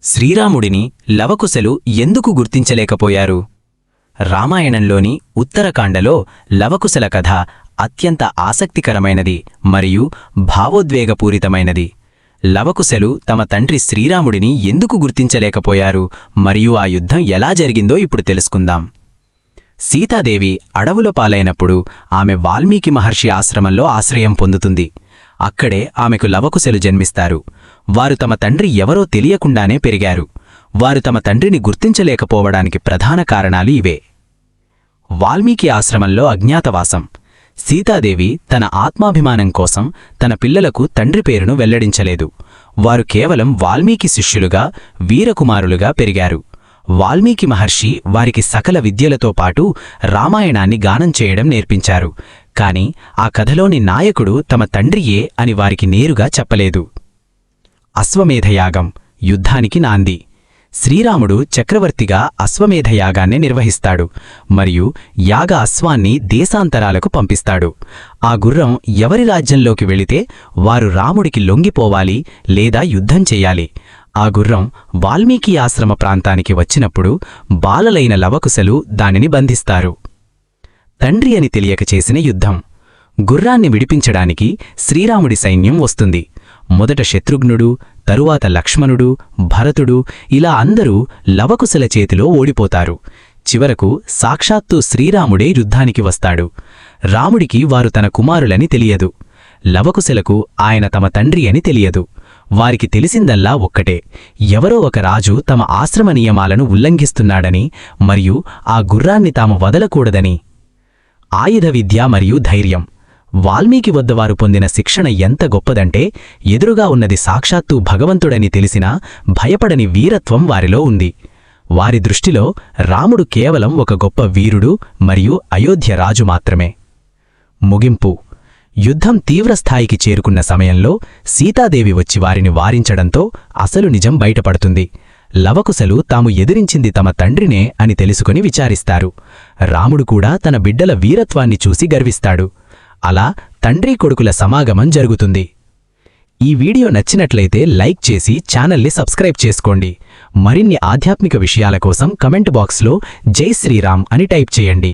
శ్రీరాముడిని లవకుశలు ఎందుకు గుర్తించలేకపోయారు? రామాయణంలోని ఉత్తరకాండలో లవకుశల కథ అత్యంత ఆసక్తికరమైనది మరియు భావోద్వేగపూరితమైనది. లవకుశలు తమ తండ్రి శ్రీరాముడిని ఎందుకు గుర్తించలేకపోయారు మరియు ఆ యుద్ధం ఎలా జరిగిందో ఇప్పుడు తెలుసుకుందాం. సీతాదేవి అడవుల పాలైనప్పుడు ఆమె వాల్మీకి మహర్షి ఆశ్రమంలో ఆశ్రయం పొందుతుంది. అక్కడే ఆమెకు లవకుశలు జన్మిస్తారు. వారు తమ తండ్రి ఎవరో తెలియకుండానే పెరిగారు. వారు తమ తండ్రిని గుర్తించలేకపోవడానికి ప్రధాన కారణాలు ఇవే. వాల్మీకి ఆశ్రమంలో అజ్ఞాతవాసం. సీతాదేవి తన ఆత్మాభిమానం కోసం తన పిల్లలకు తండ్రి పేరును వెల్లడించలేదు. వారు కేవలం వాల్మీకి శిష్యులుగా, వీరకుమారులుగా పెరిగారు. వాల్మీకి మహర్షి వారికి సకల విద్యలతో పాటు రామాయణాన్ని గానం చేయడం నేర్పించారు. కాని ఆ కథలోని నాయకుడు తమ తండ్రియే అని వారికి నేరుగా చెప్పలేదు. అశ్వమేధయాగం యుద్ధానికి నాంది. శ్రీరాముడు చక్రవర్తిగా అశ్వమేధయాగాన్ని నిర్వహిస్తాడు మరియు యాగ అశ్వాన్ని దేశాంతరాలకు పంపిస్తాడు. ఆ గుర్రం ఎవరి రాజ్యంలోకి వెళితే వారు రాముడికి లొంగిపోవాలి లేదా యుద్ధం చెయ్యాలి. ఆ గుర్రం వాల్మీకి ఆశ్రమ ప్రాంతానికి వచ్చినప్పుడు బాలలైన లవకుశలు దానిని బంధిస్తారు. తండ్రి అని తెలియక చేసిన యుద్ధం. గుర్రాన్ని విడిపించడానికి శ్రీరాముడి సైన్యం వస్తుంది. మొదట శత్రుఘ్నుడు, తరువాత లక్ష్మణుడు, భరతుడు ఇలా అందరూ లవకుశల చేతిలో ఓడిపోతారు. చివరకు సాక్షాత్తు శ్రీరాముడే యుద్ధానికి వస్తాడు. రాముడికి వారు తన కుమారులని తెలియదు. లవకుశలకు ఆయన తమ తండ్రి అని తెలియదు. వారికి తెలిసిందల్లా ఒక్కటే, ఎవరో ఒక రాజు తమ ఆశ్రమ నియమాలను ఉల్లంఘిస్తున్నాడని మరియు ఆ గుర్రాన్ని తాము వదలకూడదని. ఆయుధ విద్య మరియు ధైర్యం. వాల్మీకి వద్ద వారు పొందిన శిక్షణ ఎంత గొప్పదంటే, ఎదురుగా ఉన్నది సాక్షాత్తు భగవంతుడని తెలిసినా భయపడని వీరత్వం వారిలో ఉంది. వారి దృష్టిలో రాముడు కేవలం ఒక గొప్ప వీరుడు మరియు అయోధ్య రాజు మాత్రమే. ముగింపు. యుద్ధం తీవ్రస్థాయికి చేరుకున్న సమయంలో సీతాదేవి వచ్చి వారిని వారించడంతో అసలు నిజం బయటపడుతుంది. లవకుశలు తాము ఎదిరించింది తమ తండ్రినే అని తెలుసుకుని విచారిస్తారు. రాముడు కూడా తన బిడ్డల వీరత్వాన్ని చూసి గర్విస్తాడు. అలా తండ్రి కొడుకుల సమాగమం జరుగుతుంది. ఈ వీడియో నచ్చినట్లయితే లైక్ చేసి ఛానల్ని సబ్స్క్రైబ్ చేసుకోండి. మరిన్ని ఆధ్యాత్మిక విషయాల కోసం కమెంట్ బాక్స్లో జై శ్రీరామ్ అని టైప్ చేయండి.